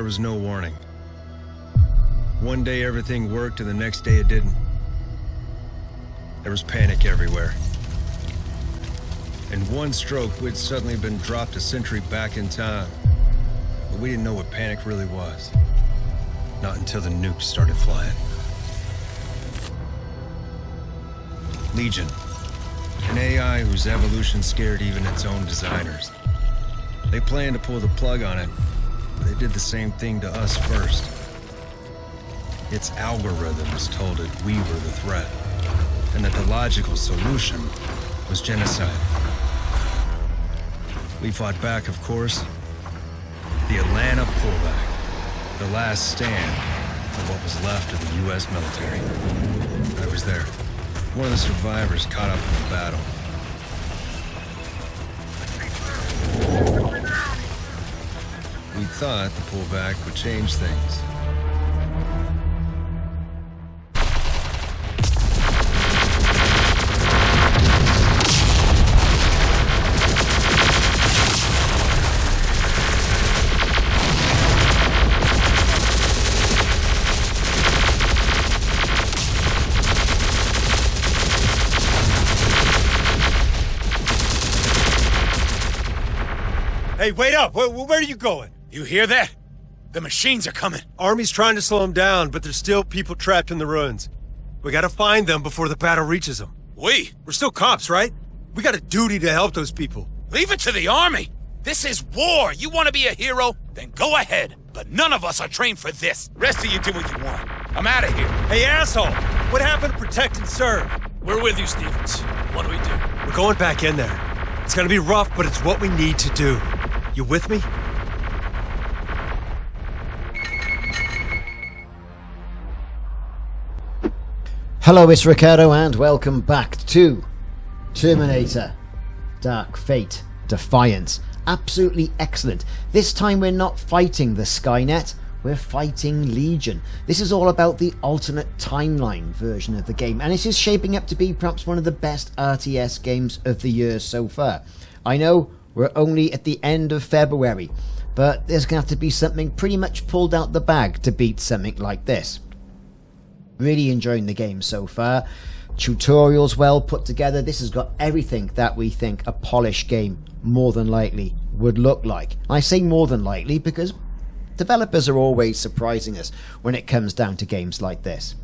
was no warning. One day everything worked and the next day it didn't. There was panic everywhere. In one stroke, we'd suddenly been dropped a century back in time. But we didn't know what panic really was. Not until the nukes started flying. Legion. An AI whose evolution scared even its own designers. They planned to pull the plug on it, but they did the same thing to us first. Its algorithms told it we were the threat, and that the logical solution was genocide. We fought back, of course. The Atlanta pullback, the last stand of what was left of the U.S. military. I was there. One of the survivors caught up in the battle. We thought the pullback would change things. Hey, wait up! Where are you going? You hear that? The machines are coming. Army's trying to slow them down, but there's still people trapped in the ruins. We gotta find them before the battle reaches them. We're still cops, right? We got a duty to help those people. Leave it to the Army. This is war. You want to be a hero? Then go ahead. But none of us are trained for this. Rest of you do what you want. I'm out of here. Hey, asshole! What happened to protect and serve? We're with you, Stevens. What do we do? We're going back in there. It's gonna be rough, but it's what we need to do. You with me? Hello, it's Ricardo and welcome back to Terminator Dark Fate Defiance. Absolutely excellent. This time we're not fighting the Skynet, we're fighting Legion. This is all about the alternate timeline version of the game, and it is shaping up to be perhaps one of the best RTS games of the year so far. I know we're only at the end of February, but there's going to have to be something pretty much pulled out the bag to beat something like this. Really enjoying the game so far. Tutorials well put together. This has got everything that we think a polished game more than likely would look like. I say more than likely because developers are always surprising us when it comes down to games like this.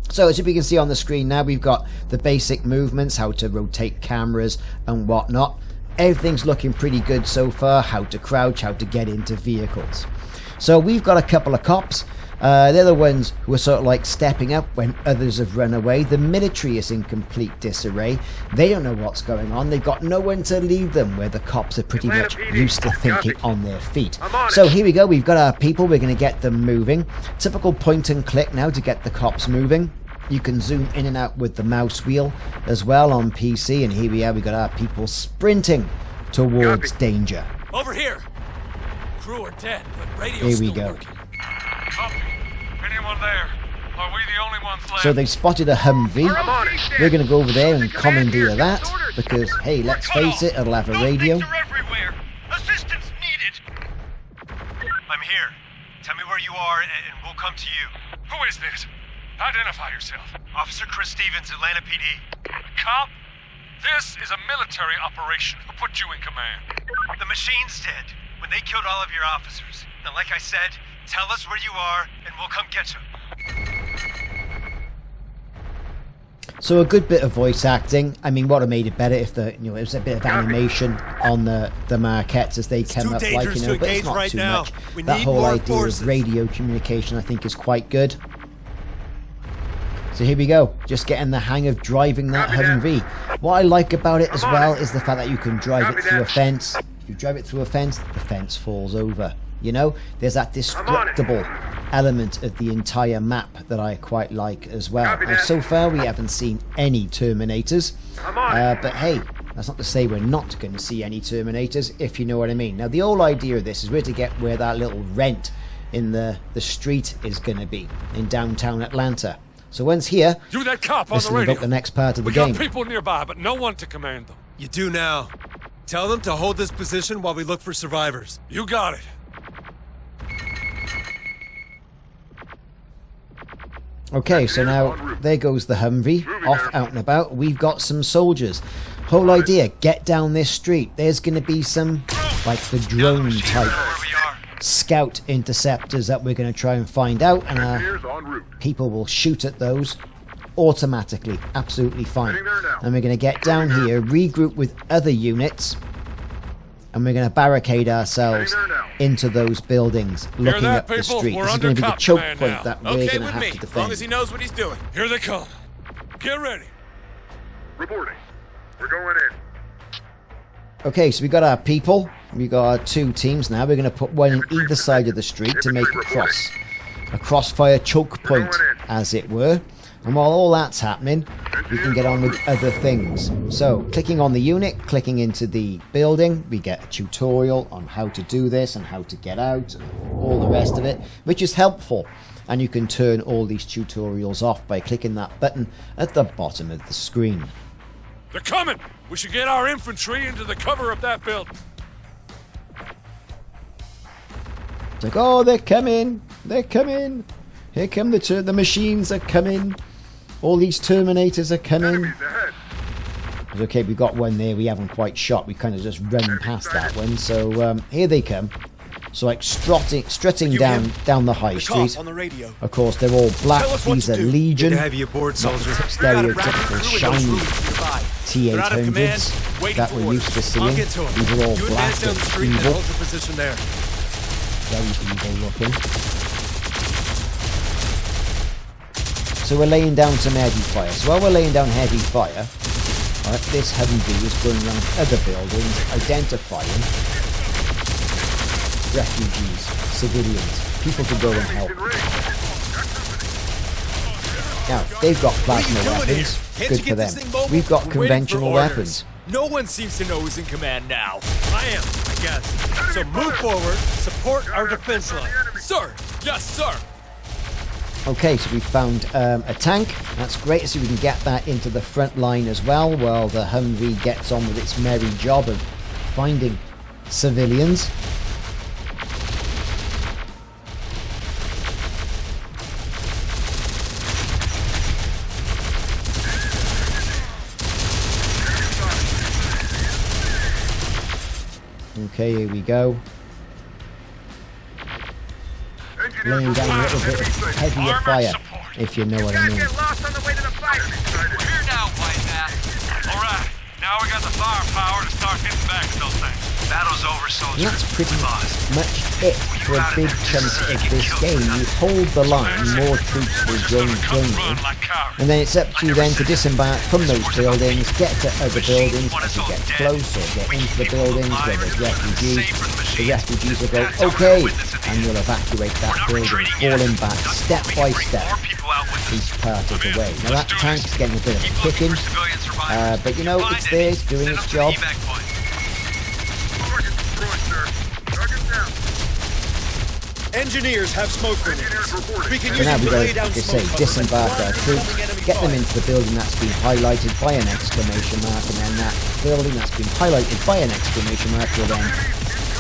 So as you can see on the screen now, we've got the basic movements, how to rotate cameras and whatnot. Everything's looking pretty good so far. How to crouch, how to get into vehicles. So we've got a couple of cops. They're the ones who are sort of like stepping up when others have run away. The military is in complete disarray. They don't know what's going on. They've got no one to lead them, where the cops are pretty much used to thinking on their feet. So here we go. We've got our people. We're going to get them moving. Typical point and click now to get the cops moving. You can zoom in and out with the mouse wheel as well on PC. And here we are. We've got our people sprinting towards danger. Over here. Crew are dead, but radio's Here we still go. working. Copy. Anyone there? Are we the only ones left? So they've spotted a Humvee. We're going to go over there and commandeer that because, hey, let's face it, it'll have a radio. Everywhere. Assistance needed. I'm here. Tell me where you are and we'll come to you. Who is this? Identify yourself. Officer Chris Stevens, Atlanta PD. Cop? This is a military operation. Who put you in command? The machine's dead when they killed all of your officers. Now, like I said, tell us where you are and we'll come get you. So a good bit of voice acting. I mean, what would have made it better if it was a bit of animation on the maquettes as they come up, like, but it's not too much. That whole idea of radio communication, I think, is quite good. So here we go, just getting the hang of driving that Humvee. What I like about it as well is the fact that you can drive it through a fence. If you drive it through a fence, the fence falls over. You know, there's that destructible element of the entire map that I quite like as well. Now, so far we haven't seen any Terminators, but hey, that's not to say we're not going to see any Terminators, if you know what I mean. Now, the whole idea of this is we're to get where that little rent in the street is going to be, in downtown Atlanta. So once here, You that cop on the listen radio. about the next part of the We game. got people nearby, but no one to command them. You do now. Tell them to hold this position while we look for survivors. You got it. Okay, so now there goes the Humvee, off out and about. We've got some soldiers. Whole idea, get down this street. There's going to be some, like the drone type scout interceptors that we're going to try and find out, and people will shoot at those automatically, absolutely fine. And we're going to get down here, regroup with other units, and we're going to barricade ourselves into those buildings, looking up the street. This is going to be the choke point that we're going to have to defend. As long as he knows what he's doing. Here they come. Get ready. Reporting. We're going in. Okay, so we got our people. We got our two teams now. We're going to put one in either side of the street to make a crossfire choke point, as it were. And while all that's happening, we can get on with other things. So, clicking on the unit, clicking into the building, we get a tutorial on how to do this and how to get out and all the rest of it, which is helpful. And you can turn all these tutorials off by clicking that button at the bottom of the screen. They're coming! We should get our infantry into the cover of that building. It's like, oh, they're coming! They're coming! Here come the machines are coming! All these Terminators are coming. Okay, we've got one there we haven't quite shot. We kind of just run past that one. So here they come. So like strutting down the high street. On the radio. Of course, they're all black. These are Legion. Good to have you aboard, soldier. Stereotypical shiny T-800s that we're used to seeing. These are all black and evil. Very evil looking. So we're laying down some heavy fire. So while we're laying down heavy fire, this HumVee is going around other buildings, identifying refugees, civilians, people to go and help. Now, they've got plasma weapons, good for them. We've got conventional weapons. No one seems to know who's in command now. I am, I guess. So move forward, support our defense line. Sir! Yes, sir! Okay, so we found a tank. That's great, so we can get that into the front line as well, while the Humvee gets on with its merry job of finding civilians. Okay, here we go. Laying down a little bit of heavier fire, if you know what I mean. Get lost on the way to the fight. We're here now, White Man. All right, now we got the firepower to start hitting back at those things. Battle's over, soldier. And that's pretty much it for a big chunk of this game. You hold the line, more troops will join you. And then it's up to you then to disembark from those buildings, get to other buildings as you get close, or get into the buildings where there's refugees. The refugees will go, okay, and you'll evacuate that building, falling back step by step each part of the way. Now that tank's getting a bit of a kicking, but you know, it's there, it's doing its job. Engineers have smoke grenades. We can So use now them we to go, lay down like I smoke say, cover. disembark our troops, get them into the building that's been highlighted by an exclamation mark, and then that building that's been highlighted by an exclamation mark will then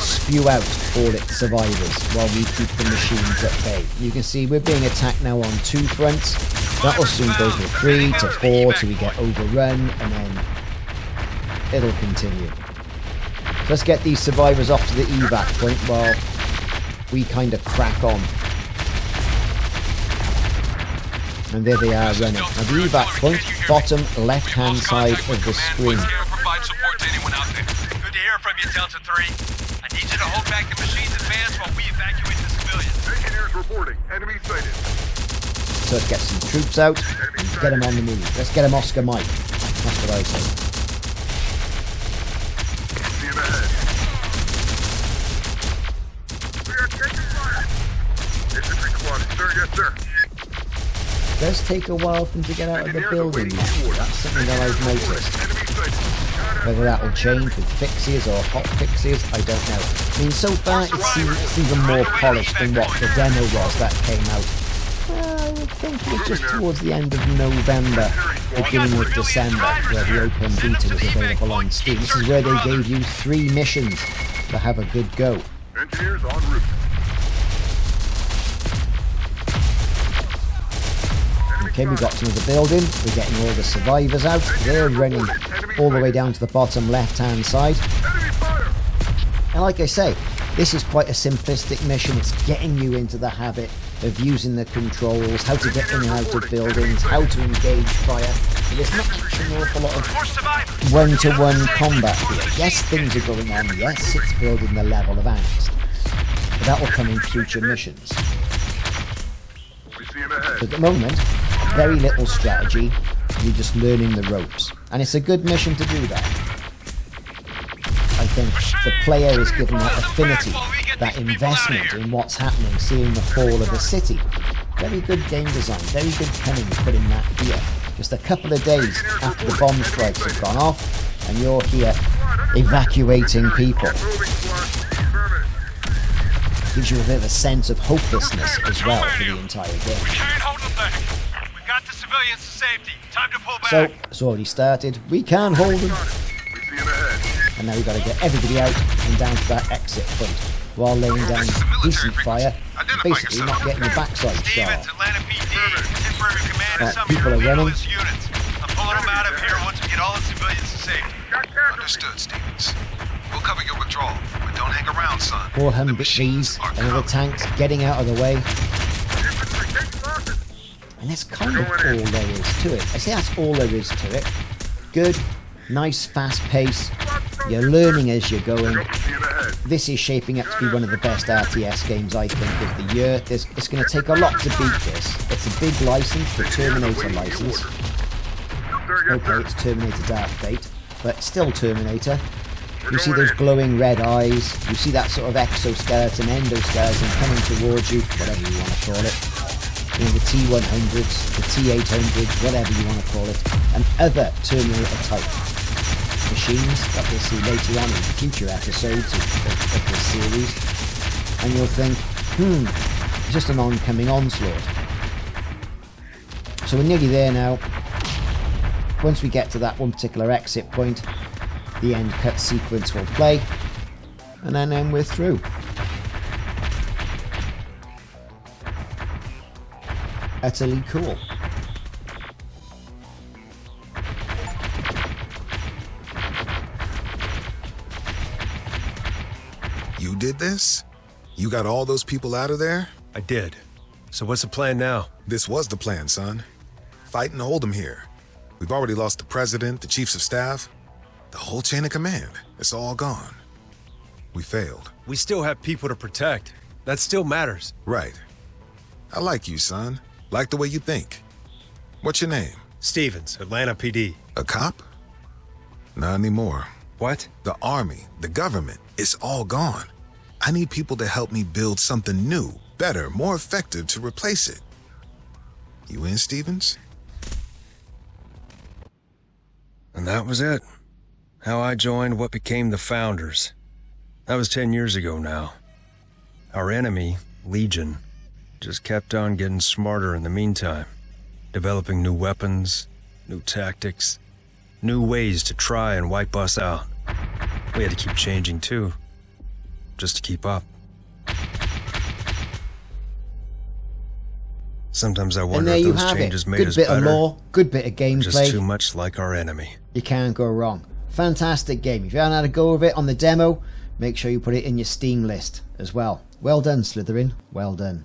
spew out all its survivors while we keep the machines at bay. You can see we're being attacked now on 2 fronts. That will soon go to 3 to 4 till we get overrun, and then it'll continue. So let's get these survivors off to the evac point while we kind of crack on. And there they are running. Now the evac point, bottom left hand side of the screen. Provide support to anyone out there. Good to hear from you, Delta 3. I need you to hold back the machines advance while we evacuate the civilians. Engineers reporting. Enemy sighted. So let's get some troops out and get them on the move. Let's get them Oscar Mike. That's what I say. See him ahead. We are taking fire. Infantry squad, sir. Yes, sir. It does take a while for them to get out of the building. That's something that I've noticed. Enemy sighted. Whether that will change with fixes or hot fixes, I don't know. I mean, so far it's even more polished than what the demo was that came out. I would think it was just towards the end of November, beginning of December, where the open beta was available on Steam. This is where they gave you 3 missions to have a good go. Engineers en route. Okay, we got to the building. We're getting all the survivors out. They're running all the way down to the bottom left-hand side. Enemy fire! And like I say, this is quite a simplistic mission. It's getting you into the habit of using the controls, how to get in and out of buildings, how to engage fire. There's not actually an awful lot of More survivors. one-to-one combat here. Yes, things are going on. Yes, it's building the level of angst. But that will come in future missions. We see him ahead. But at the moment, very little strategy. You're just learning the ropes. And it's a good mission to do that. I think the player is given that affinity, that investment in what's happening, seeing the fall of the city. Very good game design, very good cunning putting that here. Just a couple of days after the bomb strikes have gone off, and you're here evacuating people. Moving squad. Affirmative. Gives you a bit of a sense of hopelessness as well for the entire game. Can't hold them back. We've got the civilians to safety. Time to pull back. So, it's already started. We can hold them. We see him ahead. And now we've got to get everybody out and down to that exit point while laying down decent fire, basically not getting your backside shot. Stevens, Atlanta PD. Temporary command of some people of are your running. realist units. I'm pulling them out of here once we get all the civilians to safety. Got casualties. Understood, Stevens. We'll cover your withdrawal, but don't hang around, son. More The Humvees machines are and other coming. tanks getting out of the way. Infantry, take losses. And that's kind of all there is to it. I say that's all there is to it. Good, nice, fast pace. You're learning as you're going. We see him ahead. This is shaping up to be one of the best RTS games, I think, of the year. It's going to take a lot to beat this. It's a big license, the Terminator license. Sir, yes, Okay, sir. it's Terminator Dark Fate, but still Terminator. You see those glowing red eyes. You see that sort of exoskeleton, endoskeleton coming towards you, whatever you want to call it. You know, the T-100s, the T-800s, whatever you want to call it, and other Terminator type machines that we'll see later on in future episodes of this series. And you'll think, it's just an oncoming onslaught. So we're nearly there now. Once we get to that one particular exit point, the end cut sequence will play, and then we're through. Utterly cool. You did this? You got all those people out of there? I did. So what's the plan now? This was the plan, son. Fight and hold them here. We've already lost the president, the chiefs of staff, the whole chain of command. It's all gone. We failed. We still have people to protect. That still matters. Right. I like you, son. Like the way you think. What's your name? Stevens, Atlanta PD. A cop? Not anymore. What? The army, the government, it's all gone. I need people to help me build something new, better, more effective to replace it. You in, Stevens? And that was it. How I joined what became the Founders. That was 10 years ago now. Our enemy, Legion, just kept on getting smarter in the meantime, developing new weapons, new tactics, new ways to try and wipe us out. We had to keep changing too, just to keep up. Sometimes I And wonder there if you those have it. changes made Good us bit of better, lore, good bit of or just gameplay. too much like our enemy. You can't go wrong. Fantastic game. If you haven't had a go of it on the demo, make sure you put it in your Steam list as well. Well done, Slytherin. Well done.